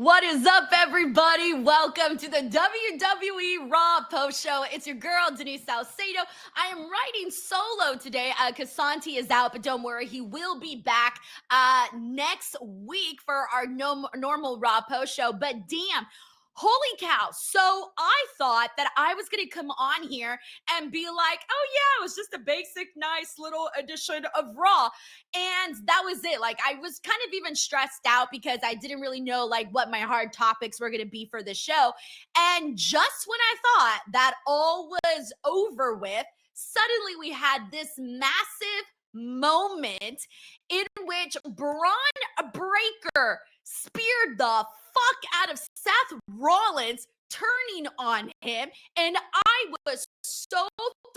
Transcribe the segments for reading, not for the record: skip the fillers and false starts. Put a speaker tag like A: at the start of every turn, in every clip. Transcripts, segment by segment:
A: What is up, everybody? Welcome to the WWE RAW post show. It's your girl, Denise Salcedo. I am writing solo today because Santi is out, but don't worry, he will be back next week for our normal RAW post show. But damn, holy cow. So I thought that I was going to come on here and be like, oh yeah, it was just a basic, nice little edition of Raw. And that was it. Like, I was kind of even stressed out because I didn't really know like what my hard topics were going to be for the show. And just when I thought that all was over with, suddenly we had this massive moment in which Bron Breakker speared the fuck out of Seth Rollins, turning on him. And I was so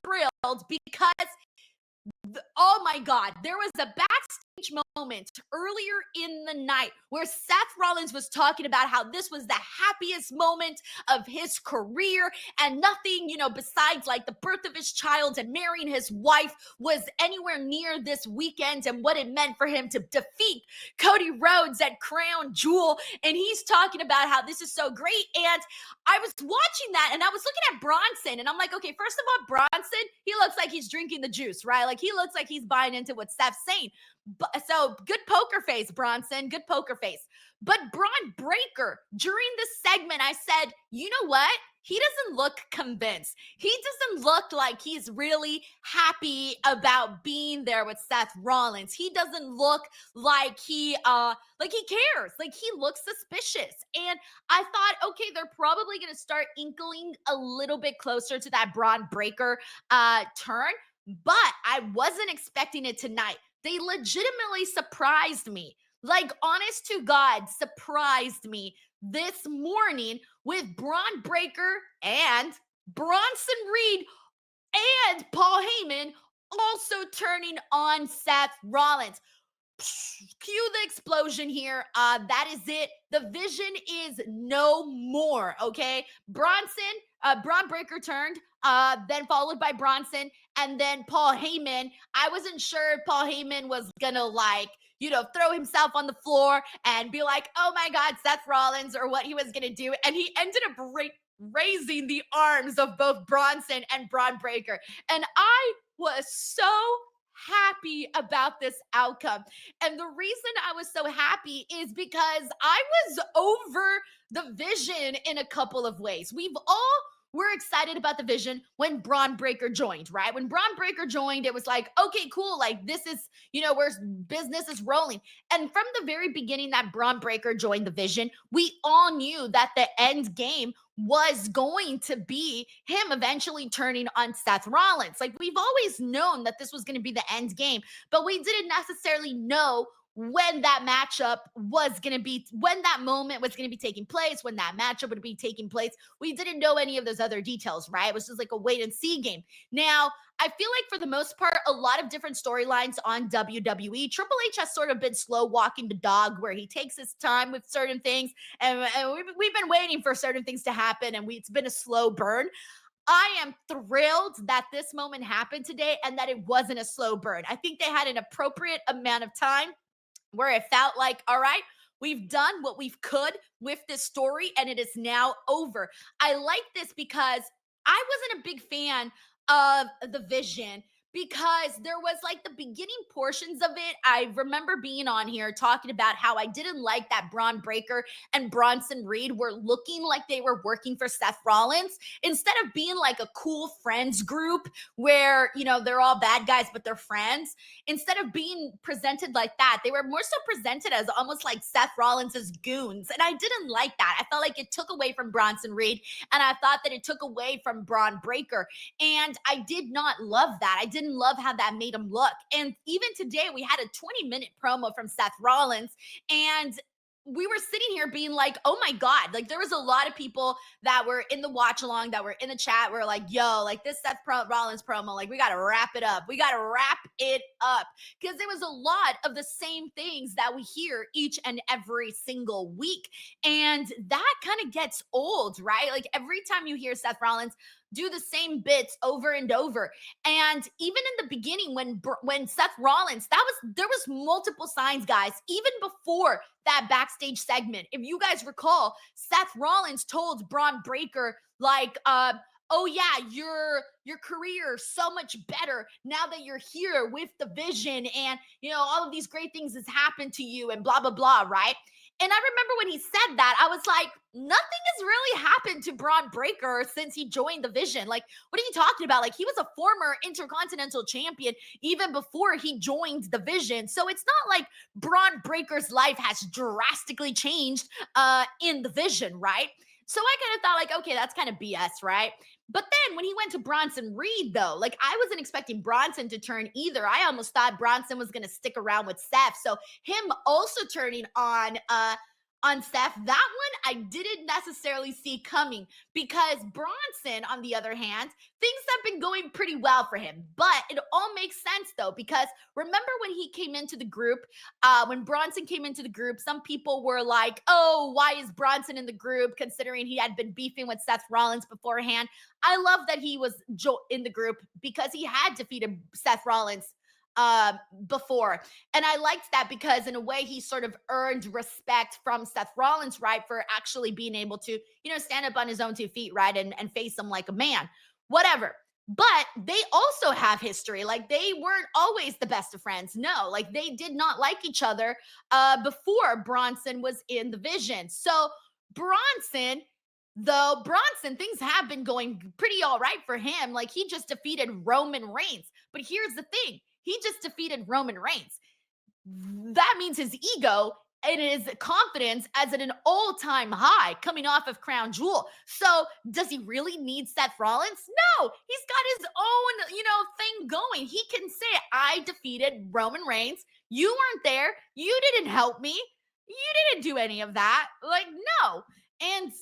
A: thrilled because oh my God, there was a backstage moment earlier in the night where Seth Rollins was talking about how this was the happiest moment of his career and nothing, besides like the birth of his child and marrying his wife was anywhere near this weekend and what it meant for him to defeat Cody Rhodes at Crown Jewel. And he's talking about how this is so great. And I was watching that and I was looking at Bronson and I'm like, okay, first of all, Bronson, he looks like he's drinking the juice, right? Like he looks like he's buying into what Steph's saying. So good poker face, Bronson, good poker face. But Bron Breakker, during this segment, I said, you know what? He doesn't look convinced. He doesn't look like he's really happy about being there with Seth Rollins. He doesn't look like he cares. Like he looks suspicious. And I thought, okay, they're probably going to start inkling a little bit closer to that Bron Breakker turn. But I wasn't expecting it tonight. They legitimately surprised me. Like, honest to God, surprised me this morning with Bron Breakker and Bronson Reed and Paul Heyman also turning on Seth Rollins. Cue the explosion here. That is it. The vision is no more, okay? Bron Breakker turned, then followed by Bronson, and then Paul Heyman. I wasn't sure if Paul Heyman was gonna throw himself on the floor and be like, oh my God, Seth Rollins, or what he was gonna do. And he ended up raising the arms of both Bronson and Bron Breakker. And I was so happy about this outcome. And the reason I was so happy is because I was over the vision in a couple of ways. We're excited about the vision when Bron Breakker joined, right? When Bron Breakker joined, it was like, okay, cool. Like this is, where business is rolling. And from the very beginning that Bron Breakker joined the vision, we all knew that the end game was going to be him eventually turning on Seth Rollins. Like we've always known that this was going to be the end game, but we didn't necessarily know when that matchup was going to be, when that moment was going to be taking place, when that matchup would be taking place. We didn't know any of those other details, right? It was just like a wait and see game. Now, I feel like for the most part, a lot of different storylines on WWE. Triple H has sort of been slow walking the dog where he takes his time with certain things. And we've been waiting for certain things to happen and it's been a slow burn. I am thrilled that this moment happened today and that it wasn't a slow burn. I think they had an appropriate amount of time where it felt like, all right, we've done what we could with this story and it is now over. I like this because I wasn't a big fan of the vision because there was like the beginning portions of it. I remember being on here talking about how I didn't like that Bron Breakker and Bronson Reed were looking like they were working for Seth Rollins instead of being like a cool friends group where, they're all bad guys, but they're friends. Instead of being presented like that, they were more so presented as almost like Seth Rollins's goons. And I didn't like that. I felt like it took away from Bronson Reed and I thought that it took away from Bron Breakker. And I did not love that. I didn't love how that made him look. And even today, we had a 20-minute promo from Seth Rollins, and we were sitting here being like, oh my God, like there was a lot of people that were in the watch along, that were in the chat, were like, yo, like this Seth Rollins promo, like we got to wrap it up. We got to wrap it up. Because there was a lot of the same things that we hear each and every single week. And that kind of gets old, right? Like every time you hear Seth Rollins, do the same bits over and over. And even in the beginning, when Seth Rollins, there was multiple signs, guys, even before that backstage segment. If you guys recall, Seth Rollins told Bron Breakker, like, oh yeah, your career so much better now that you're here with the vision, and all of these great things has happened to you, and blah blah blah, right? And I remember when he said that, I was like, nothing has really happened to Bron Breakker since he joined the Vision. Like, what are you talking about? Like, he was a former Intercontinental Champion even before he joined the Vision. So it's not like Bron Breakker's life has drastically changed in the Vision, right? So I kind of thought, like, okay, that's kind of BS, right? But then when he went to Bronson Reed, though, like, I wasn't expecting Bronson to turn either. I almost thought Bronson was going to stick around with Seth. So him also turning on Seth, that one I didn't necessarily see coming, because Bronson, on the other hand, things have been going pretty well for him. But it all makes sense, though, because remember when he came into the group, when Bronson came into the group, some people were like, oh, why is Bronson in the group, considering he had been beefing with Seth Rollins beforehand? I love that he was in the group because he had defeated Seth Rollins before. And I liked that because in a way he sort of earned respect from Seth Rollins, right, for actually being able to, stand up on his own 2 feet, right, and face him like a man, whatever. But they also have history. Like, they weren't always the best of friends. No, like, they did not like each other before Bronson was in the Vision. So Bronson, things have been going pretty all right for him. Like, he just defeated Roman Reigns. But here's the thing. He just defeated Roman Reigns. That means his ego and his confidence as at an all-time high coming off of Crown Jewel. So does he really need Seth Rollins? No, he's got his own, thing going. He can say, I defeated Roman Reigns. You weren't there. You didn't help me. You didn't do any of that. Like, no. And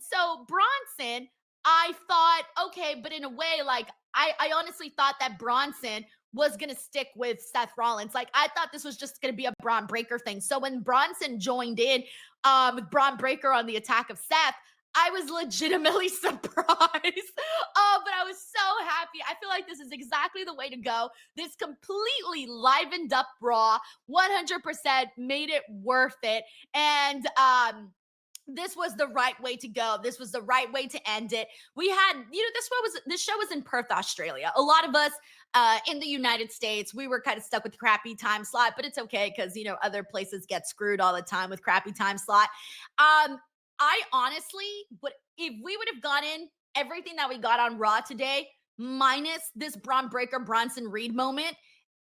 A: so Bronson, I thought, okay, but in a way, like, I honestly thought that Bronson was going to stick with Seth Rollins. Like, I thought this was just going to be a Bron Breakker thing. So when Bronson joined in with Bron Breakker on the attack of Seth, I was legitimately surprised. But I was so happy. I feel like this is exactly the way to go. This completely livened up Raw, 100% made it worth it. And this was the right way to go. This was the right way to end it. We had, this show was in Perth, Australia. A lot of us in the United States, we were kind of stuck with crappy time slot, but it's okay because, other places get screwed all the time with crappy time slot. I honestly if we would have gotten everything that we got on Raw today, minus this Bron Breakker Bronson Reed moment,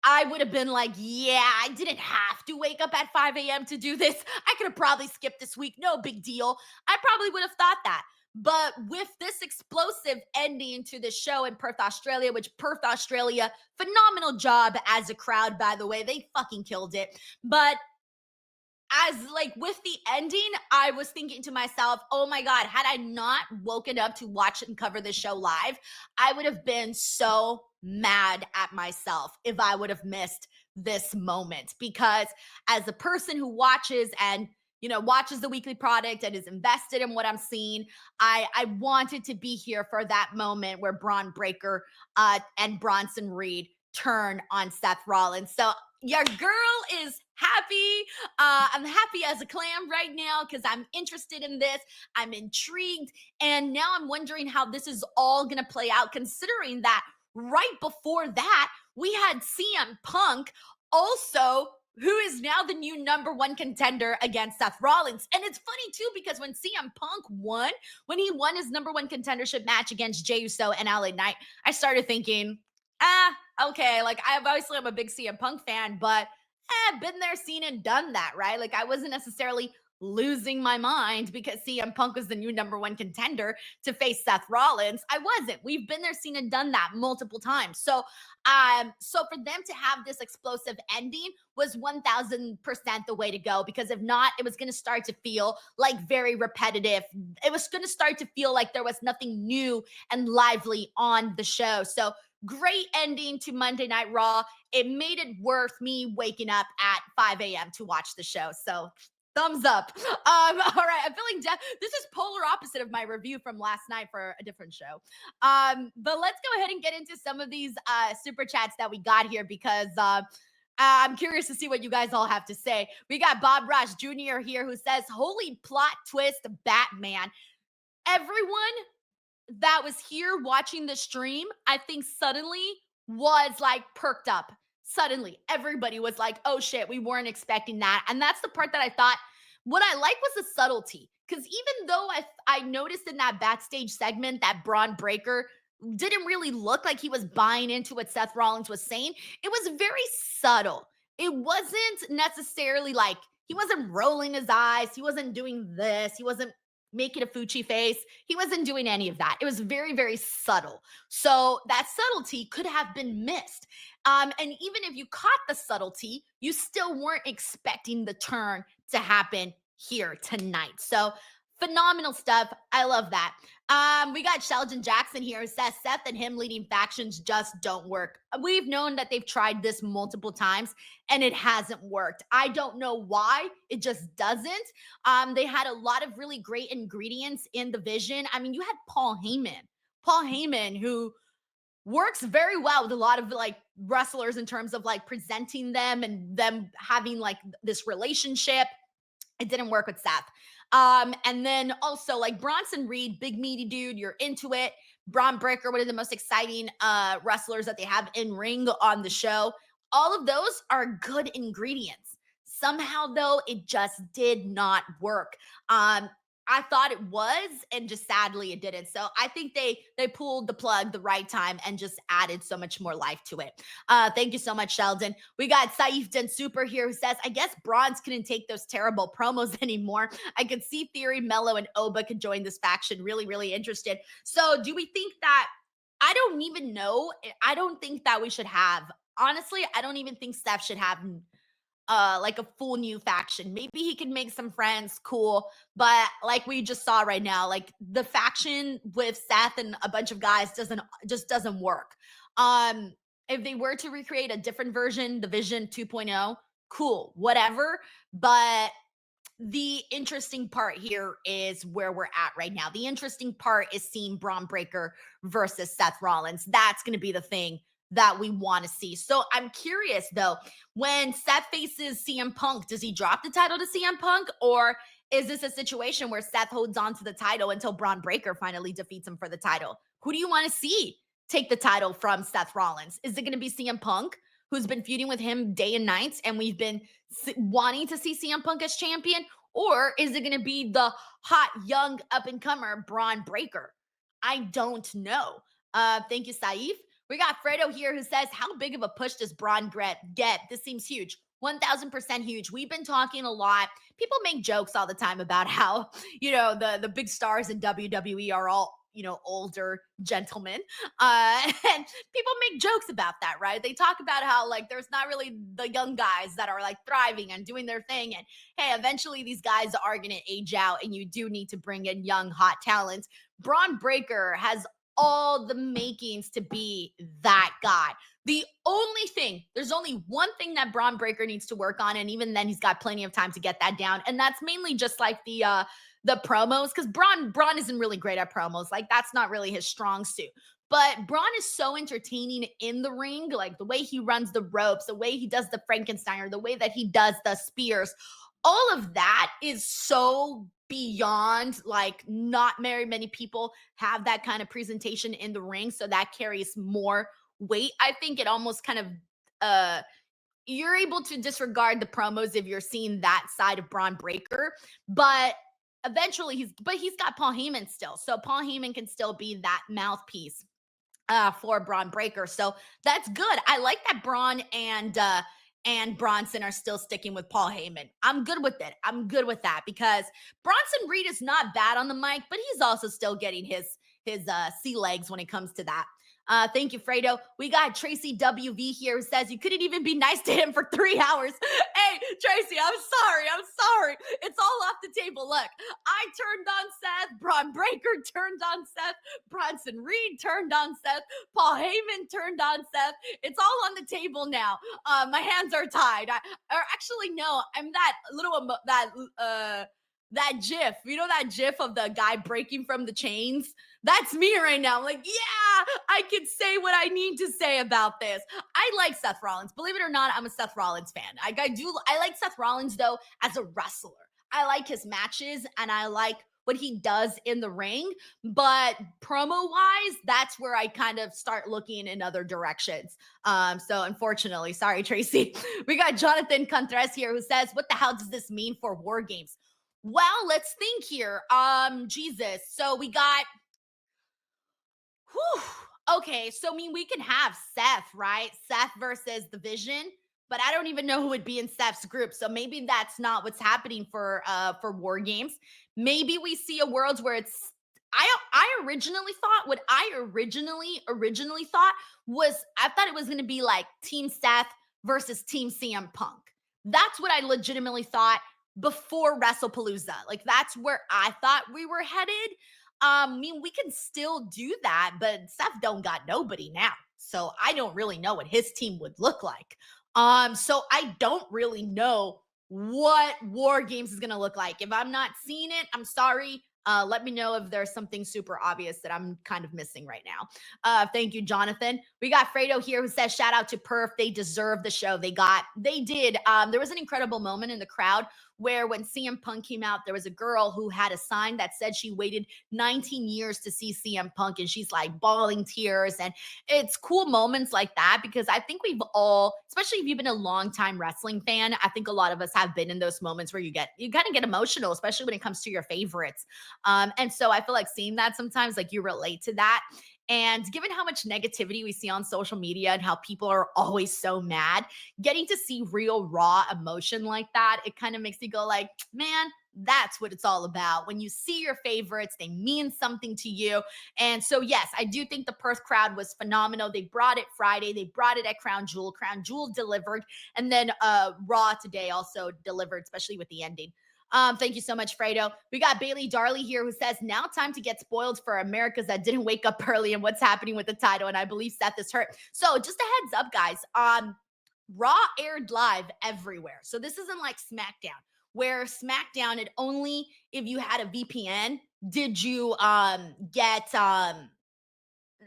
A: I would have been like, yeah, I didn't have to wake up at 5 a.m. to do this. I could have probably skipped this week. No big deal. I probably would have thought that. But with this explosive ending to the show in Perth, Australia, which Perth, Australia, phenomenal job as a crowd, by the way. They fucking killed it. But with the ending, I was thinking to myself, oh my God, had I not woken up to watch and cover this show live, I would have been so mad at myself if I would have missed this moment. Because as a person who watches and watches the weekly product and is invested in what I'm seeing, I wanted to be here for that moment where Bron Breakker and Bronson Reed turn on Seth Rollins. So your girl is happy. I'm happy as a clam right now because I'm interested in this. I'm intrigued. And now I'm wondering how this is all going to play out, considering that right before that, we had CM Punk also, who is now the new #1 contender against Seth Rollins. And it's funny too, because when CM Punk won, when he won his #1 contendership match against Jey Uso and LA Knight, I started thinking, okay, like, I'm a big CM Punk fan, but been there, seen and done that, right? Like, I wasn't necessarily losing my mind because CM Punk was the new #1 contender to face Seth Rollins. I wasn't. We've been there, seen and done that multiple times. So for them to have this explosive ending was 1000% the way to go, because if not, it was going to start to feel like very repetitive. It was going to start to feel like there was nothing new and lively on the show. So great ending to Monday Night Raw. It made it worth me waking up at 5 a.m. to watch the show. So Thumbs up. All right. I'm feeling this is polar opposite of my review from last night for a different show. But let's go ahead and get into some of these super chats that we got here because I'm curious to see what you guys all have to say. We got Bob Ross Jr. here who says, "Holy plot twist, Batman." Everyone that was here watching the stream, I think suddenly was like perked up. Suddenly, everybody was like, oh shit, we weren't expecting that. And that's the part that I thought what I like was the subtlety. Because even though I noticed in that backstage segment that Bron Breakker didn't really look like he was buying into what Seth Rollins was saying, it was very subtle. It wasn't necessarily like he wasn't rolling his eyes, he wasn't doing this, he wasn't making a Fuchi face. He wasn't doing any of that. It was very, very subtle. So that subtlety could have been missed. And even if you caught the subtlety, you still weren't expecting the turn to happen here tonight. So phenomenal stuff. I love that. We got Sheldon Jackson here who says Seth and him leading factions just don't work. We've known that they've tried this multiple times and it hasn't worked. I don't know why. It just doesn't. They had a lot of really great ingredients in the vision. I mean, you had Paul Heyman, who works very well with a lot of like wrestlers in terms of like presenting them and them having like this relationship. It didn't work with Seth. And then also like Bronson Reed, big meaty dude, you're into it. Bron Breakker, one of the most exciting wrestlers that they have in ring on the show. All of those are good ingredients. Somehow though, it just did not work. I thought it was, and just sadly it didn't. So I think they pulled the plug the right time and just added so much more life to it. Thank you so much, Sheldon. We got Saif Den Super here who says, I guess Bronze couldn't take those terrible promos anymore. I could see Theory, Mello, and Oba could join this faction. Really, really interested. So do we think that, I don't even know. I don't think that we should have, honestly, I don't even think Steph should have like a full new faction. Maybe he can make some friends, cool. But like we just saw right now, like the faction with Seth and a bunch of guys doesn't work. If they were to recreate a different version, the Vision 2.0, cool, whatever. But the interesting part here is where we're at right now. The interesting part is seeing Bron Breakker versus Seth Rollins. That's going to be the thing that we want to see. So I'm curious though, when Seth faces CM Punk, does he drop the title to CM Punk, or is this a situation where Seth holds on to the title until Bron Breakker finally defeats him for the title? Who do you want to see take the title from Seth Rollins? Is it going to be CM Punk, who's been feuding with him day and night, and we've been wanting to see CM Punk as champion? Or is it going to be the hot, young, up-and-comer Bron Breakker? I don't know. Thank you, Saif. We got Fredo here who says, how big of a push does Bron get? This seems huge. 1000% huge. We've been talking a lot. People make jokes all the time about how, the big stars in WWE are all, older gentlemen. And people make jokes about that, right? They talk about how like there's not really the young guys that are like thriving and doing their thing. And hey, eventually these guys are going to age out and you do need to bring in young, hot talent. Bron Breakker has all the makings to be that guy. There's only one thing that Bron Breakker needs to work on, and even then he's got plenty of time to get that down, and that's mainly just like the promos, because Bron isn't really great at promos. Like that's not really his strong suit. But Bron is so entertaining in the ring, like the way he runs the ropes, the way he does the Frankensteiner, the way that he does the spears. All of that is so beyond, like not very many people have that kind of presentation in the ring, so that carries more weight. I think it almost kind of you're able to disregard the promos if you're seeing that side of Bron Breakker, but eventually he's got Paul Heyman still, so Paul Heyman can still be that mouthpiece for Bron Breakker. So that's good. I like that Bron and Bronson are still sticking with Paul Heyman. I'm good with it. I'm good with that because Bronson Reed is not bad on the mic, but he's also still getting his sea legs when it comes to that. Thank you, Fredo. We got Tracy WV here who says you couldn't even be nice to him for 3 hours. Hey, Tracy, I'm sorry. I'm sorry. It's all off the table. Look, I turned on Seth. Bron Breakker turned on Seth. Bronson Reed turned on Seth. Paul Heyman turned on Seth. It's all on the table now. My hands are tied. Or actually, no, I'm that little that gif. You know that gif of the guy breaking from the chains? That's me right now. I'm like, yeah, I can say what I need to say about this. I like Seth Rollins. Believe it or not, I'm a Seth Rollins fan. I like Seth Rollins though as a wrestler. I like his matches and I like what he does in the ring, but promo wise, that's where I kind of start looking in other directions. So unfortunately, sorry, Tracy. We got Jonathan Contres here who says, what the hell does this mean for War Games? Well, let's think here. Jesus. So we got whew. Okay, so I mean we can have Seth, right? Seth versus the Vision, but I don't even know who would be in Seth's group. So maybe that's not what's happening for War Games. Maybe we see a world where it's I originally thought what I originally thought was I thought it was going to be like Team Seth versus Team CM Punk. That's what I legitimately thought before WrestlePalooza. Like that's where I thought we were headed. I mean, we can still do that, but Seth don't got nobody now. So I don't really know what his team would look like. So I don't really know what War Games is gonna look like. If I'm not seeing it, I'm sorry. Let me know if there's something super obvious that I'm kind of missing right now. Thank you, Jonathan. We got Fredo here who says, shout out to Perth. They deserve the show. They did. There was an incredible moment in the crowd where when CM Punk came out, there was a girl who had a sign that said she waited 19 years to see CM Punk, and she's like bawling tears. And it's cool moments like that because I think we've all, especially if you've been a long time wrestling fan, I think a lot of us have been in those moments where you kind of get emotional, especially when it comes to your favorites. And so I feel like seeing that sometimes, like you relate to that. And given how much negativity we see on social media and how people are always so mad, getting to see real raw emotion like that, it kind of makes you go like, man, that's what it's all about. When you see your favorites, they mean something to you. And so, yes, I do think the Perth crowd was phenomenal. They brought it Friday. They brought it at Crown Jewel. Crown Jewel delivered. And then Raw today also delivered, especially with the ending. Thank you so much, Fredo. We got Bailey Darley here who says, now time to get spoiled for Americas that didn't wake up early and what's happening with the title. And I believe Seth is hurt. So just a heads up, guys. Raw aired live everywhere. So this isn't like SmackDown, where SmackDown, it only if you had a VPN did you get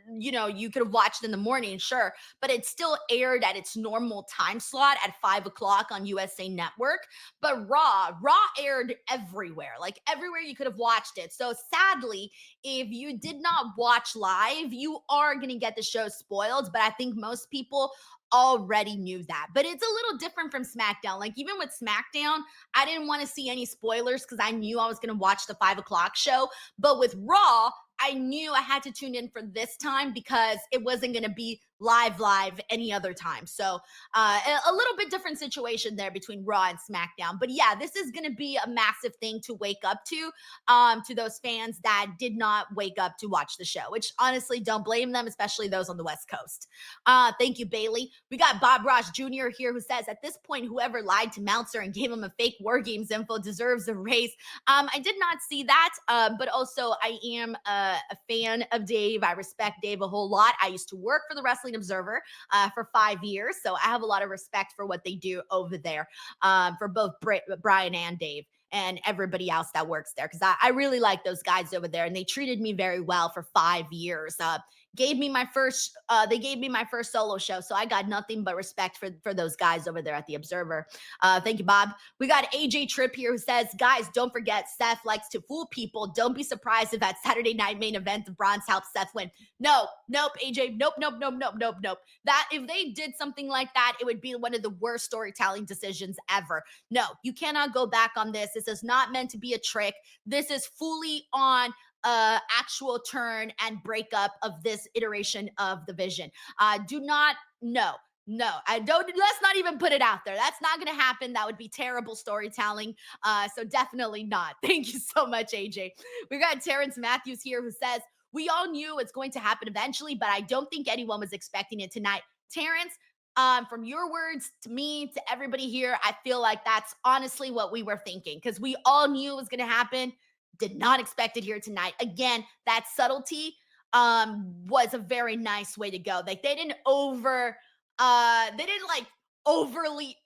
A: you could have watched in the morning, sure, but it still aired at its normal time slot at 5 o'clock on USA Network. But Raw aired everywhere, like everywhere you could have watched it. So sadly, if you did not watch live, you are going to get the show spoiled. But I think most people already knew that. But it's a little different from SmackDown. Like even with SmackDown, I didn't want to see any spoilers because I knew I was going to watch the 5 o'clock show. But with Raw, I knew I had to tune in for this time because it wasn't going to be live any other time. So a little bit different situation there between Raw and SmackDown. But yeah, this is going to be a massive thing to wake up to those fans that did not wake up to watch the show, which honestly don't blame them, especially those on the West Coast. Thank you, Bailey. We got Bob Ross Jr. here who says, at this point, whoever lied to Meltzer and gave him a fake War Games info deserves a raise. I did not see that, but also I am a fan of Dave. I respect Dave a whole lot. I used to work for the Wrestling Observer for 5 years, so I have a lot of respect for what they do over there, for both Brian and Dave and everybody else that works there, because I really like those guys over there, and they treated me very well for 5 years. They gave me my first solo show, so I got nothing but respect for those guys over there at the Observer. Thank you, Bob. We got AJ Tripp here who says, guys, don't forget Seth likes to fool people. Don't be surprised if at Saturday night main event the Bronze helps Seth win. Nope, AJ, nope. That if they did something like that, it would be one of the worst storytelling decisions ever. No, you cannot go back on this. This is not meant to be a trick. This is fully on actual turn and breakup of this iteration of the Vision. No, I don't. Let's not even put it out there. That's not going to happen. That would be terrible storytelling. So definitely not. Thank you so much, AJ. We got Terrence Matthews here who says, We all knew it's going to happen eventually, but I don't think anyone was expecting it tonight. Terrence, from your words to me to everybody here, I feel like that's honestly what we were thinking because we all knew it was going to happen. Did not expect it here tonight. Again, that subtlety was a very nice way to go. Like they didn't like overtly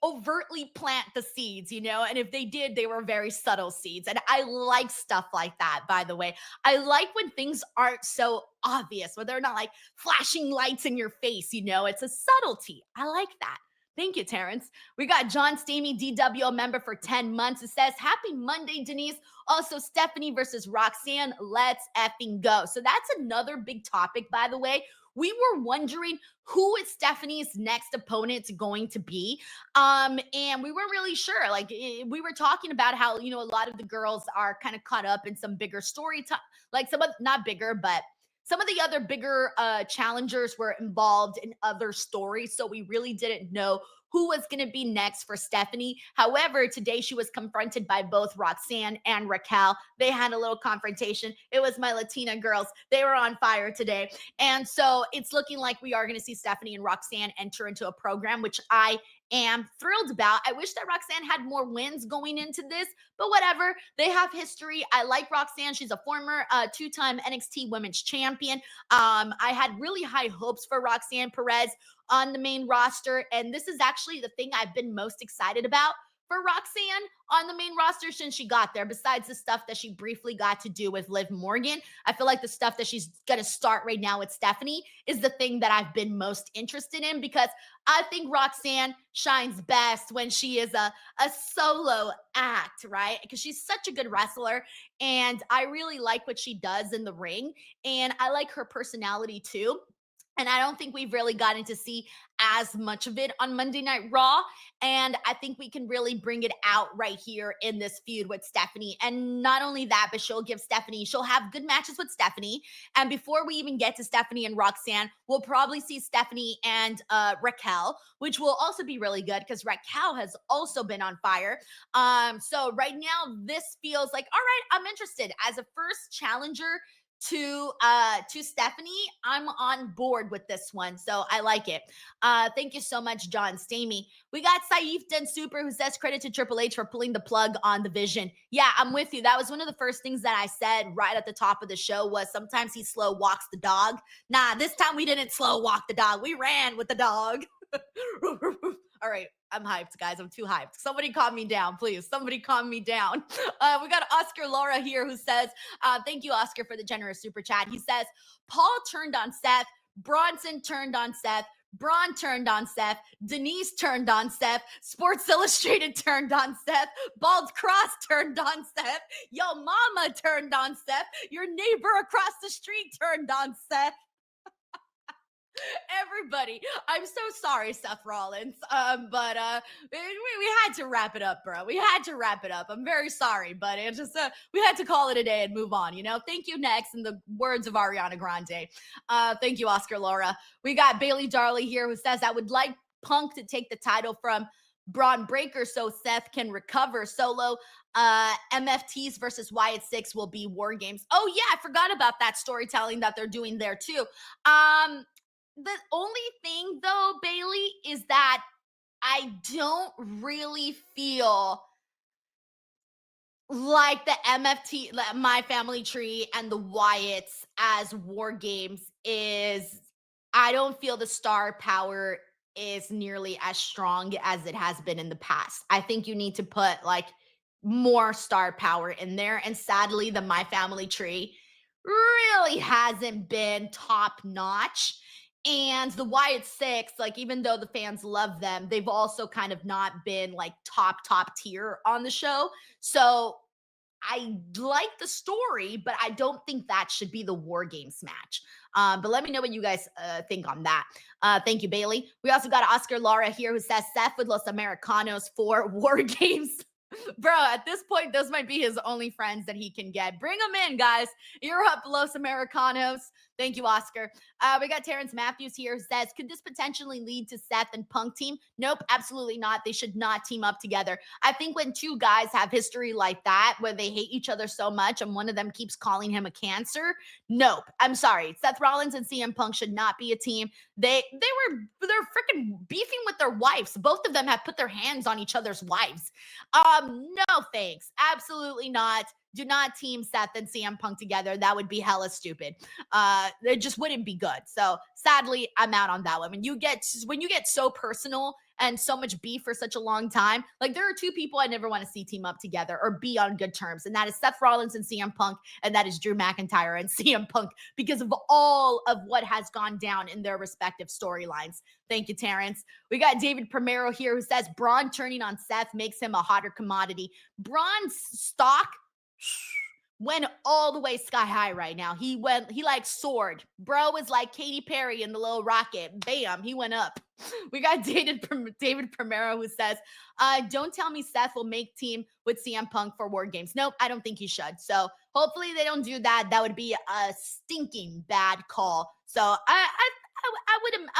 A: plant the seeds, and if they did, they were very subtle seeds. And I like stuff like that, by the way. I like when things aren't so obvious, when they're not like flashing lights in your face, it's a subtlety. I like that. Thank you, Terrence. We got John Stamey, DWO member for 10 months. It says, Happy Monday, Denise. Also, Stephanie versus Roxanne. Let's effing go. So that's another big topic, by the way. We were wondering who is Stephanie's next opponent going to be. And we weren't really sure. Like, we were talking about how, a lot of the girls are kind of caught up in some bigger story time, like not bigger, but some of the other bigger challengers were involved in other stories. So we really didn't know who was going to be next for Stephanie. However, today she was confronted by both Roxanne and Raquel. They had a little confrontation. It was my Latina girls. They were on fire today. And so it's looking like we are going to see Stephanie and Roxanne enter into a program, which I am thrilled about. I wish that Roxanne had more wins going into this, but whatever. They have history. I like Roxanne. She's a former two-time NXT Women's Champion. I had really high hopes for Roxanne Perez on the main roster, and this is actually the thing I've been most excited about for Roxanne on the main roster since she got there, besides the stuff that she briefly got to do with Liv Morgan. I feel like the stuff that she's going to start right now with Stephanie is the thing that I've been most interested in, because I think Roxanne shines best when she is a solo act, right? Because she's such a good wrestler, and I really like what she does in the ring, and I like her personality too. And I don't think we've really gotten to see as much of it on Monday Night Raw. And I think we can really bring it out right here in this feud with Stephanie. And not only that, but she'll have good matches with Stephanie. And before we even get to Stephanie and Roxanne, we'll probably see Stephanie and Raquel, which will also be really good because Raquel has also been on fire. So right now, this feels like, all right, I'm interested. As a first challenger to Stephanie, I'm on board with this one, so I like it. Thank you so much, John Stamey. We got Saif Den Super, who says credit to Triple H for pulling the plug on the Vision. Yeah, I'm with you. That was one of the first things that I said right at the top of the show was sometimes he slow walks the dog. Nah, this time we didn't slow walk the dog. We ran with the dog. All right, I'm hyped, guys. I'm too hyped. Somebody calm me down, please. Somebody calm me down. We got Oscar Laura here who says, thank you, Oscar, for the generous super chat. He says, Paul turned on Seth. Bronson turned on Seth. Bron turned on Seth. Denise turned on Seth. Sports Illustrated turned on Seth. Bald Cross turned on Seth. Yo mama turned on Seth. Your neighbor across the street turned on Seth. Everybody, I'm so sorry, Seth Rollins. But we had to wrap it up, bro. We had to wrap it up. I'm very sorry, but it just we had to call it a day and move on. Thank you. Next, in the words of Ariana Grande. Thank you, Oscar Laura. We got Bailey Darley here who says I would like Punk to take the title from Bron Breakker so Seth can recover solo. MFTs versus Wyatt 6 will be War Games. Oh yeah, I forgot about that storytelling that they're doing there too. The only thing though, Bailey, is that I don't really feel like the MFT, My Family Tree, and the Wyatts as War Games I don't feel the star power is nearly as strong as it has been in the past. I think you need to put like more star power in there. And sadly, the My Family Tree really hasn't been top notch. And the Wyatt Six, like, even though the fans love them, they've also kind of not been like top tier on the show. So I like the story, but I don't think that should be the War Games match. But let me know what you guys think on that. Thank you, Bailey. We also got Oscar Lara here who says Seth with Los Americanos for War Games. Bro, at this point, those might be his only friends that he can get. Bring them in, guys. You're up, Los Americanos. Thank you, Oscar. We got Terrence Matthews here who says, could this potentially lead to Seth and Punk team? Nope, absolutely not. They should not team up together. I think when two guys have history like that, where they hate each other so much and one of them keeps calling him a cancer, nope. I'm sorry. Seth Rollins and CM Punk should not be a team. They're freaking beefing with their wives. Both of them have put their hands on each other's wives. No thanks. Absolutely not. Do not team Seth and CM Punk together. That would be hella stupid. It just wouldn't be good. So sadly, I'm out on that one. When you get so personal and so much beef for such a long time, like there are two people I never want to see team up together or be on good terms, and that is Seth Rollins and CM Punk, and that is Drew McIntyre and CM Punk, because of all of what has gone down in their respective storylines. Thank you, Terrence. We got David Primero here who says Braun turning on Seth makes him a hotter commodity. Braun's stock went all the way sky high right now. He like soared. Bro is like Katy Perry in the little rocket. Bam, he went up. We got David Primero who says, don't tell me Seth will make team with CM Punk for War Games. Nope, I don't think he should. So hopefully they don't do that. That would be a stinking bad call. So I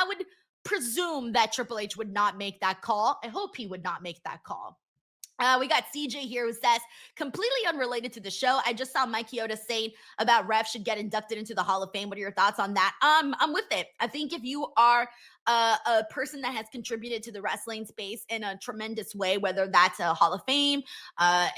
A: would presume that Triple H would not make that call. I hope he would not make that call. We got CJ here who says, completely unrelated to the show, I just saw Mike Chioda saying about refs should get inducted into the Hall of Fame. What are your thoughts on that? I'm with it. I think if you are a person that has contributed to the wrestling space in a tremendous way, whether that's a Hall of Fame,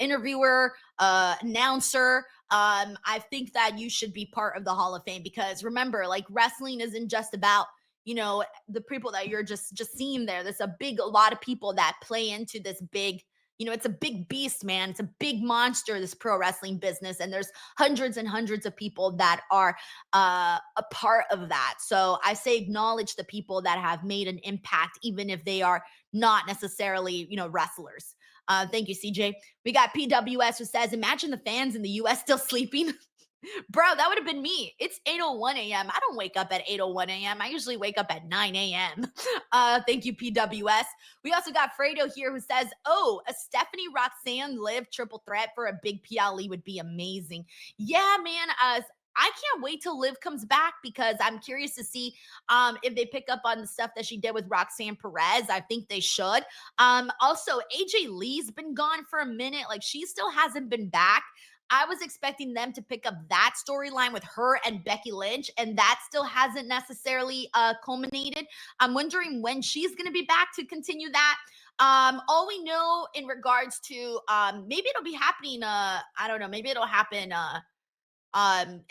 A: interviewer, announcer, I think that you should be part of the Hall of Fame, because remember, like, wrestling isn't just about, you know, the people that you're just seeing there. There's a lot of people that play into this big, you know, it's a big beast, man. It's a big monster, this pro wrestling business. And there's hundreds and hundreds of people that are a part of that. So I say acknowledge the people that have made an impact, even if they are not necessarily, you know, wrestlers. Thank you, CJ. We got PWS who says, imagine the fans in the US still sleeping. Bro, that would have been me. It's 8:01 a.m. I don't wake up at 8:01 a.m. I usually wake up at 9 a.m. Thank you, PWS. We also got Fredo here who says, oh, a Stephanie Roxanne Liv triple threat for a big PLE would be amazing. Yeah, man. I can't wait till Liv comes back, because I'm curious to see if they pick up on the stuff that she did with Roxanne Perez. I think they should. Also, AJ Lee's been gone for a minute. Like, she still hasn't been back. I was expecting them to pick up that storyline with her and Becky Lynch, and that still hasn't necessarily culminated. I'm wondering when she's going to be back to continue that. All we know in regards to maybe it'll be happening. I don't know. Maybe it'll happen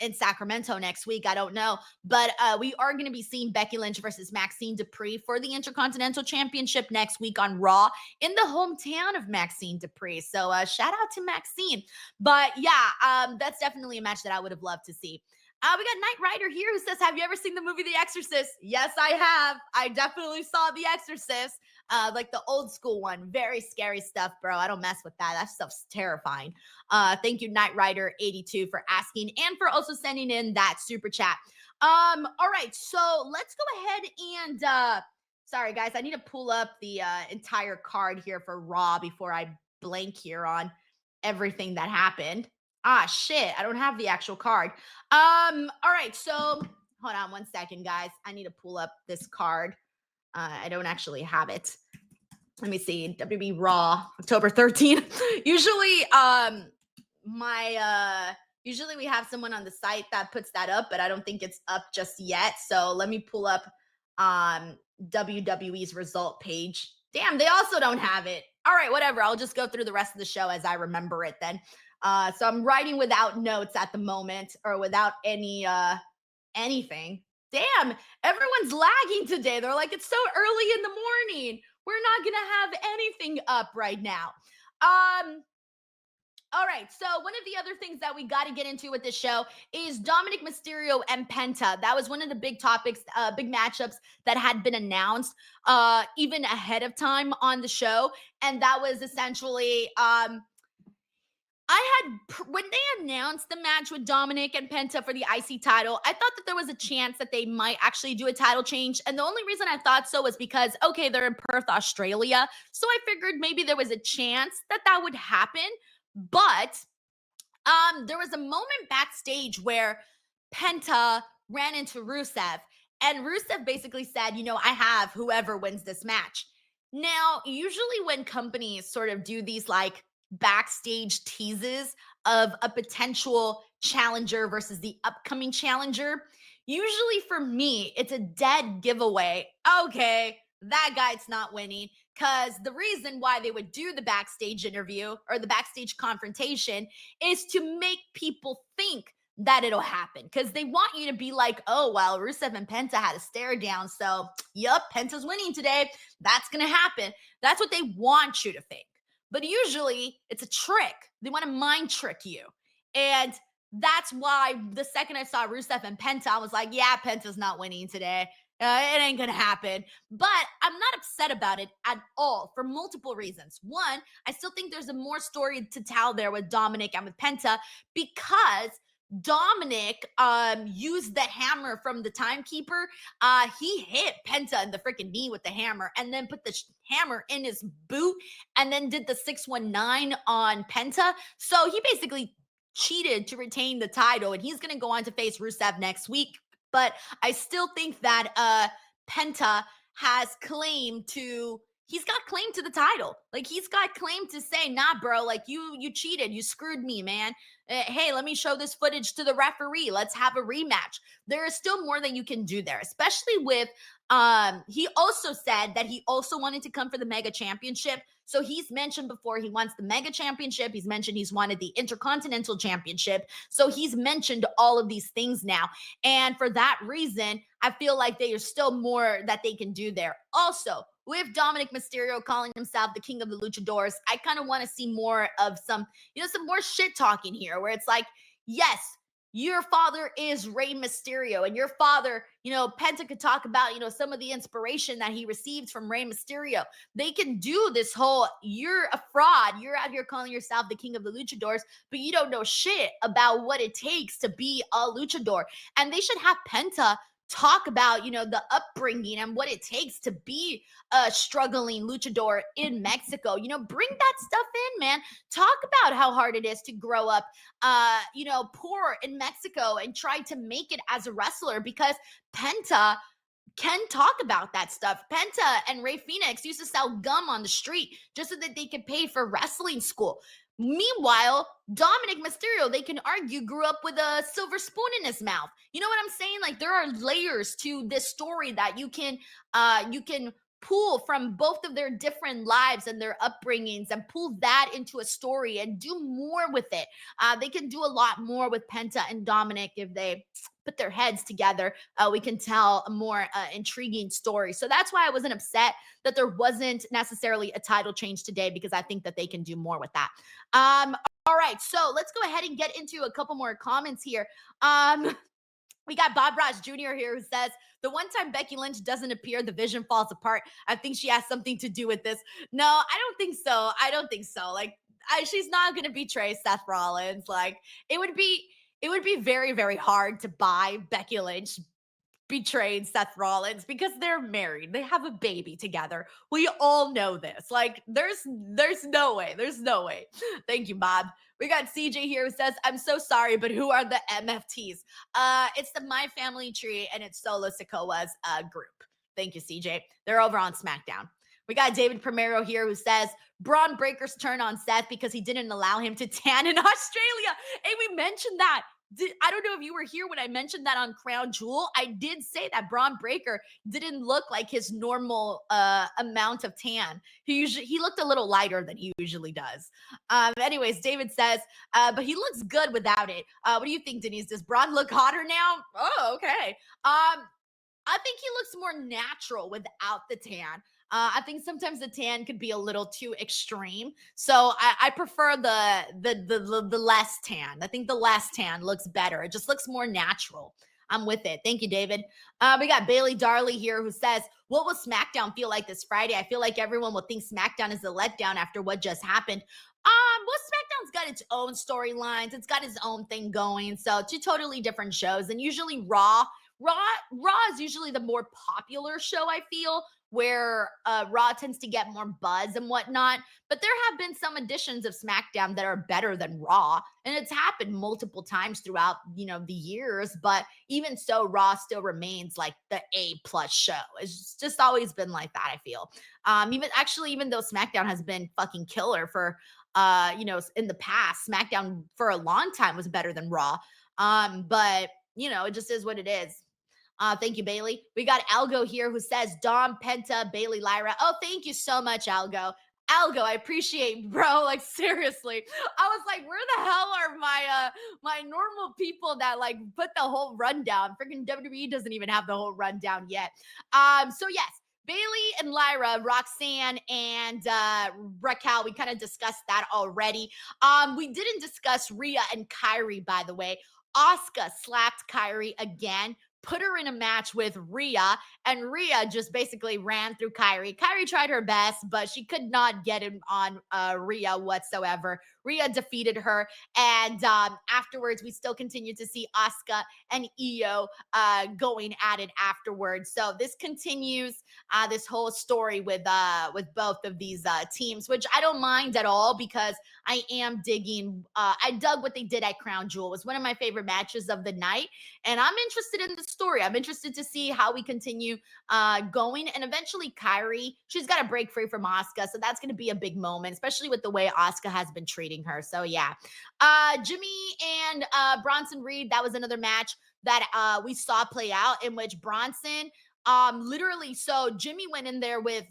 A: in Sacramento next week. I don't know. But we are going to be seeing Becky Lynch versus Maxine Dupree for the Intercontinental Championship next week on Raw in the hometown of Maxine Dupree. So shout out to Maxine. But yeah, that's definitely a match that I would have loved to see. We got Knight Rider here who says, have you ever seen the movie The Exorcist? Yes, I have. I definitely saw The Exorcist, like the old school one. Very scary stuff, bro. I don't mess with that. That stuff's terrifying. Thank you, Knight Rider 82, for asking and for also sending in that super chat. All right, so let's go ahead and sorry guys, I need to pull up the entire card here for Raw before I blank here on everything that happened. Ah, shit, I don't have the actual card. All right, so hold on one second, guys. I need to pull up this card. I don't actually have it. Let me see. WWE RAW, October 13th. Usually, usually we have someone on the site that puts that up, but I don't think it's up just yet. So let me pull up WWE's result page. Damn, they also don't have it. All right, whatever. I'll just go through the rest of the show as I remember it then. So I'm writing without notes at the moment, or without any anything. Damn, everyone's lagging today. They're like, it's so early in the morning. We're not gonna have anything up right now. All right, so one of the other things that we got to get into with this show is Dominic Mysterio and Penta. That was one of the big topics, big matchups that had been announced even ahead of time on the show. And that was essentially When they announced the match with Dominic and Penta for the IC title, I thought that there was a chance that they might actually do a title change. And the only reason I thought so was because, okay, they're in Perth, Australia. So I figured maybe there was a chance that that would happen. But there was a moment backstage where Penta ran into Rusev, and Rusev basically said, I have whoever wins this match. Now, usually when companies sort of do these like backstage teases of a potential challenger versus the upcoming challenger, usually for me, it's a dead giveaway. Okay, that guy's not winning. Because the reason why they would do the backstage interview or the backstage confrontation is to make people think that it'll happen because they want you to be like, oh, well, Rusev and Penta had a stare down. So, yup, Penta's winning today. That's going to happen. That's what they want you to think. But usually it's a trick. They want to mind trick you. And that's why the second I saw Rusev and Penta, I was like, yeah, Penta's not winning today. It ain't going to happen. But I'm not upset about it at all for multiple reasons. One, I still think there's a more story to tell there with Dominic and with Penta because Dominic used the hammer from the timekeeper. He hit Penta in the freaking knee with the hammer and then put the hammer in his boot and then did the 619 on Penta. So he basically cheated to retain the title and he's going to go on to face Rusev next week. But I still think that Penta has claim to he's got claim to the title. Like he's got claim to say, nah, bro, like you cheated, you screwed me, man. Hey, let me show this footage to the referee. Let's have a rematch. There is still more that you can do there, especially with he also said that he also wanted to come for the mega championship. So he's mentioned before he wants the mega championship. He's mentioned he's wanted the intercontinental championship. So he's mentioned all of these things now. And for that reason, I feel like there's still more that they can do there. Also, with Dominic Mysterio calling himself the king of the luchadors, I kind of want to see more of some more shit talking here where it's like, yes, your father is Rey Mysterio, and your father, Penta could talk about, some of the inspiration that he received from Rey Mysterio. They can do this whole, you're a fraud. You're out here calling yourself the king of the luchadors, but you don't know shit about what it takes to be a luchador. And they should have Penta talk about, the upbringing and what it takes to be a struggling luchador in Mexico. Bring that stuff in, man. Talk about how hard it is to grow up, poor in Mexico and try to make it as a wrestler because Penta can talk about that stuff. Penta and Ray Phoenix used to sell gum on the street just so that they could pay for wrestling school. Meanwhile, Dominic Mysterio, they can argue, grew up with a silver spoon in his mouth. You know what I'm saying? Like there are layers to this story that you can pull from both of their different lives and their upbringings and pull that into a story and do more with it. They can do a lot more with Penta and Dominic if they put their heads together. We can tell a more intriguing story. So that's why I wasn't upset that there wasn't necessarily a title change today because I think that they can do more with that. All right, so let's go ahead and get into a couple more comments here. We got Bob Ross Jr. here who says, the one time Becky Lynch doesn't appear, the vision falls apart. I think she has something to do with this. No, I don't think so. I don't think so. Like, she's not going to betray Seth Rollins. Like, it would be very, very hard to buy Becky Lynch betrayed Seth Rollins because they're married. They have a baby together. We all know this. Like, there's no way. There's no way. Thank you, Bob. We got CJ here who says, I'm so sorry, but who are the MFTs? It's the My Family Tree and it's Solo Sikoa's group. Thank you, CJ. They're over on SmackDown. We got David Primero here who says, Bron Breakker's turn on Seth because he didn't allow him to tan in Australia. Hey, we mentioned that. I don't know if you were here when I mentioned that on Crown Jewel. I did say that Bron Breakker didn't look like his normal amount of tan. He looked a little lighter than he usually does. Anyways, David says, but he looks good without it. What do you think, Denise? Does Bron look hotter now? Oh, okay. I think he looks more natural without the tan. I think sometimes the tan could be a little too extreme. So I prefer the less tan. I think the less tan looks better. It just looks more natural. I'm with it. Thank you, David. We got Bailey Darley here who says, what will SmackDown feel like this Friday? I feel like everyone will think SmackDown is a letdown after what just happened. Well, SmackDown's got its own storylines. It's got its own thing going. So two totally different shows. And usually Raw is usually the more popular show, I feel, where Raw tends to get more buzz and whatnot. But there have been some editions of SmackDown that are better than Raw. And it's happened multiple times throughout, the years. But even so, Raw still remains like the A+ show. It's just always been like that, I feel. Even though SmackDown has been fucking killer for in the past, SmackDown for a long time was better than Raw. But it just is what it is. Thank you, Bailey. We got Algo here who says Dom, Penta, Bailey, Lyra. Oh, thank you so much, Algo. Algo, I appreciate, bro. Like seriously, I was like, where the hell are my normal people that like put the whole rundown? Freaking WWE doesn't even have the whole rundown yet. So yes, Bailey and Lyra, Roxanne and Raquel, we kind of discussed that already. We didn't discuss Rhea and Kyrie, by the way. Asuka slapped Kyrie again, put her in a match with Rhea, and Rhea just basically ran through Kyrie. Kyrie tried her best, but she could not get him on Rhea whatsoever. Rhea defeated her, and afterwards, we still continue to see Asuka and Io going at it afterwards. So this continues this whole story with both of these teams, which I don't mind at all because I am digging. I dug what they did at Crown Jewel. It was one of my favorite matches of the night, and I'm interested in the story. I'm interested to see how we continue going, and eventually Kyrie, she's got to break free from Asuka, so that's going to be a big moment, especially with the way Asuka has been treating her. So yeah, Jimmy and Bronson Reed, that was another match that we saw play out in which Bronson literally, so Jimmy went in there with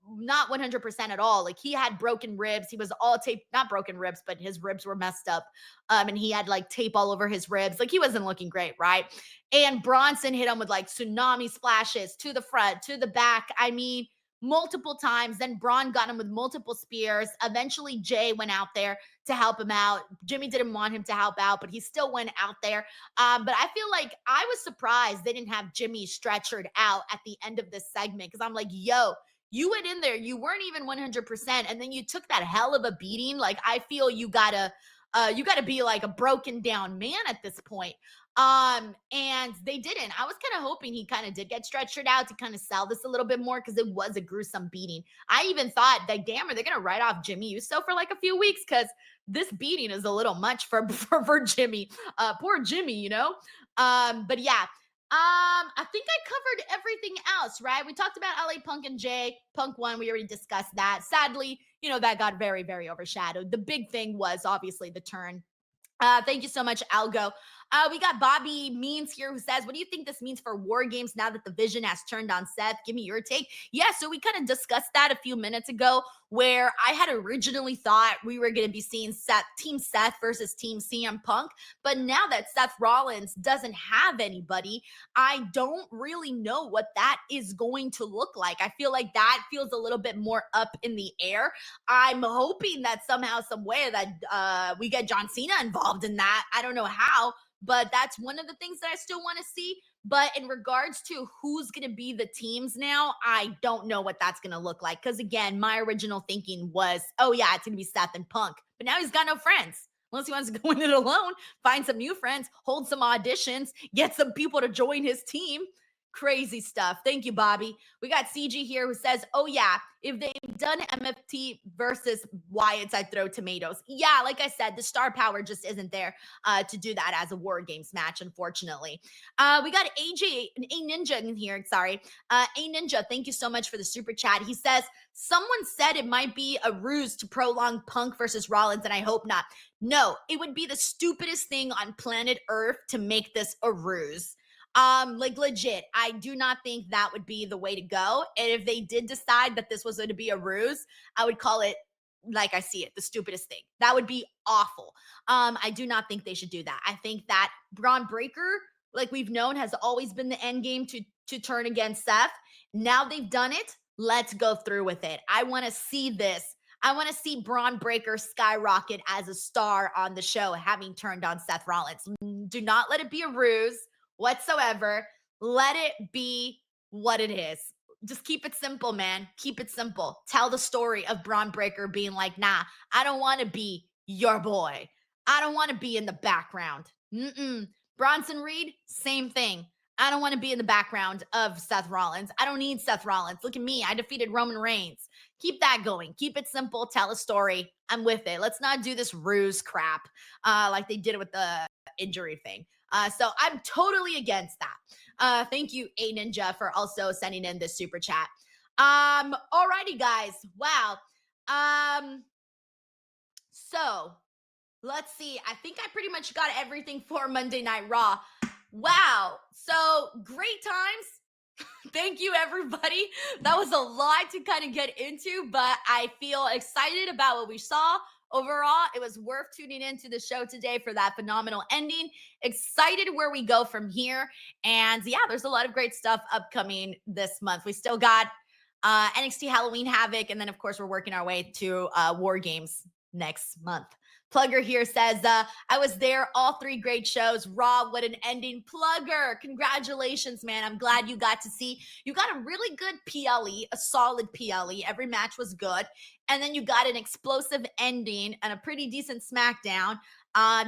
A: not 100% at all. Like he had broken ribs. He was all taped, not broken ribs, but his ribs were messed up. And he had like tape all over his ribs. Like he wasn't looking great, right? And Bronson hit him with like tsunami splashes to the front, to the back. I mean, multiple times. Then Braun got him with multiple spears. Eventually, Jay went out there to help him out. Jimmy didn't want him to help out, but he still went out there. But I feel like I was surprised they didn't have Jimmy stretchered out at the end of this segment because I'm like, yo, you went in there, you weren't even 100%, and then you took that hell of a beating. Like I feel you gotta be like a broken down man at this point. And they didn't. I was kind of hoping he kind of did get stretched out to kind of sell this a little bit more because it was a gruesome beating. I even thought like, damn, are they gonna write off Jimmy Uso for like a few weeks because this beating is a little much for Jimmy. Poor Jimmy, But yeah, I think I covered everything else, right? We talked about LA Punk and Jay. Punk won. We already discussed that. Sadly, that got very, very overshadowed. The big thing was obviously the turn. Thank you so much, Algo. We got Bobby Means here who says, what do you think this means for War Games now that the Vision has turned on Seth? Give me your take. Yeah, so we kind of discussed that a few minutes ago where I had originally thought we were going to be seeing Team Seth versus Team CM Punk. But now that Seth Rollins doesn't have anybody, I don't really know what that is going to look like. I feel like that feels a little bit more up in the air. I'm hoping that somehow, some way that we get John Cena involved in that. I don't know how, but that's one of the things that I still want to see. But in regards to who's going to be the teams now, I don't know what that's going to look like. Because again, my original thinking was, oh yeah, it's going to be Seth and Punk. But now he's got no friends. Unless he wants to go in it alone, find some new friends, hold some auditions, get some people to join his team. Crazy stuff. Thank you, Bobby. We got CG here who says, oh yeah, if they've done MFT versus Wyatt's, I'd throw tomatoes. Yeah, like I said, the star power just isn't there to do that as a War Games match, unfortunately. We got A Ninja in here. Sorry. A Ninja, thank you so much for the super chat. He says, someone said it might be a ruse to prolong Punk versus Rollins, and I hope not. No, it would be the stupidest thing on planet Earth to make this a ruse. Like legit, I do not think that would be the way to go. And if they did decide that this was going to be a ruse, I would call it, like I see it, the stupidest thing. That would be awful. I do not think they should do that. I think that Bron Breakker, like we've known, has always been the end game to turn against Seth. Now they've done it. Let's go through with it. I want to see this. I want to see Bron Breakker skyrocket as a star on the show, having turned on Seth Rollins. Do not let it be a ruse whatsoever. Let it be what it is. just keep it simple, man. Keep it simple. Tell the story of Bron Breakker being like, nah, I don't want to be your boy. I don't want to be in the background. Bronson Reed, same thing. I don't want to be in the background of Seth Rollins. I don't need Seth Rollins. Look at me. I defeated Roman Reigns. Keep that going. Keep it simple. Tell a story. I'm with it. Let's not do this ruse crap like they did with the injury thing. So I'm totally against that. Thank you, A Ninja, for also sending in this super chat. Alrighty, guys. Wow. So let's see. I think I pretty much got everything for Monday Night Raw. Wow. So great times. Thank you, everybody. That was a lot to kind of get into, but I feel excited about what we saw. Overall, it was worth tuning into the show today for that phenomenal ending. Excited where we go from here. And yeah, there's a lot of great stuff upcoming this month. We still got NXT Halloween Havoc. And then, of course, we're working our way to War Games next month. Plugger here says, I was there, all 3 great shows. Raw, what an ending. Plugger, congratulations, man. I'm glad you got to see. You got a really good PLE, a solid PLE. Every match was good. And then you got an explosive ending and a pretty decent SmackDown.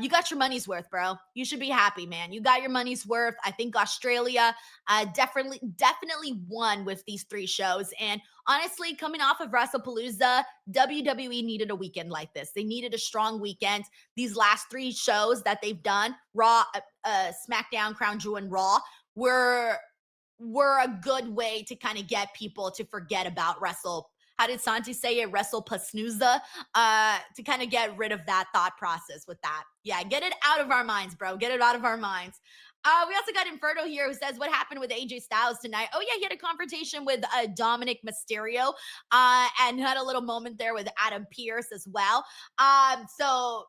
A: You got your money's worth, bro. You should be happy, man. You got your money's worth. I think Australia definitely won with these 3 shows. And honestly, coming off of WrestlePalooza, WWE needed a weekend like this. They needed a strong weekend. These last 3 shows that they've done, Raw, SmackDown, Crown Jewel, and Raw, were a good way to kind of get people to forget about how did Santi say it? WrestlePalooza, to kind of get rid of that thought process with that. Yeah, get it out of our minds, bro. Get it out of our minds. We also got Inferno here who says, what happened with AJ Styles tonight? Oh, yeah, he had a confrontation with Dominic Mysterio and had a little moment there with Adam Pearce as well. So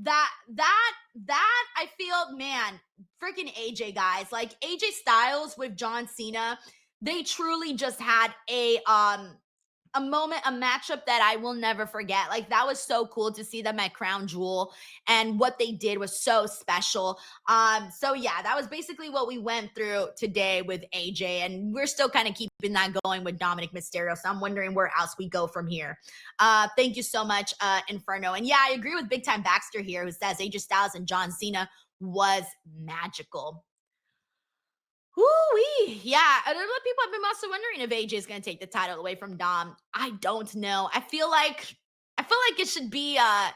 A: that I feel, man, freaking AJ, guys. Like AJ Styles with John Cena, they truly just had a moment, a matchup that I will never forget. Like that was so cool to see them at Crown Jewel, and what they did was so special. So yeah, that was basically what we went through today with AJ, and we're still kind of keeping that going with Dominic Mysterio. So I'm wondering where else we go from here. Thank you so much, Inferno. And yeah, I agree with Big Time Baxter here, who says AJ Styles and John Cena was magical. Woo-wee. Yeah, and a lot of people have been also wondering if AJ is going to take the title away from Dom. I don't know. I feel like it should be I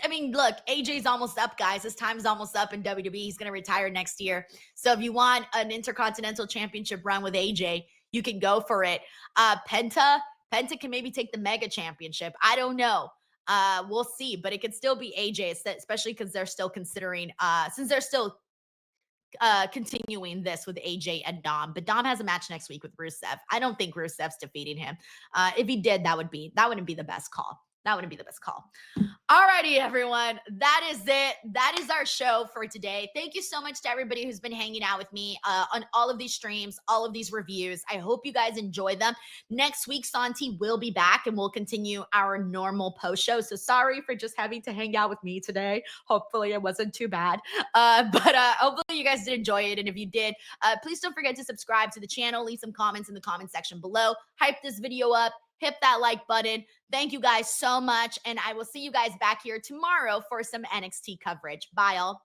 A: mean, look, AJ's almost up, guys. His time's almost up in WWE. He's going to retire next year. So if you want an Intercontinental Championship run with AJ, you can go for it. Penta can maybe take the Mega Championship. I don't know. We'll see, but it could still be AJ, especially because they're still considering since they're still continuing this with AJ and Dom. But Dom has a match next week with Rusev. I don't think Rusev's defeating him. If he did, that wouldn't be the best call. That wouldn't be the best call. Alrighty, everyone. That is it. That is our show for today. Thank you so much to everybody who's been hanging out with me on all of these streams, all of these reviews. I hope you guys enjoy them. Next week, Santi will be back and we'll continue our normal post show. So sorry for just having to hang out with me today. Hopefully it wasn't too bad. But hopefully you guys did enjoy it. And if you did, please don't forget to subscribe to the channel. Leave some comments in the comment section below. Hype this video up. Hit that like button. Thank you guys so much. And I will see you guys back here tomorrow for some NXT coverage. Bye, all.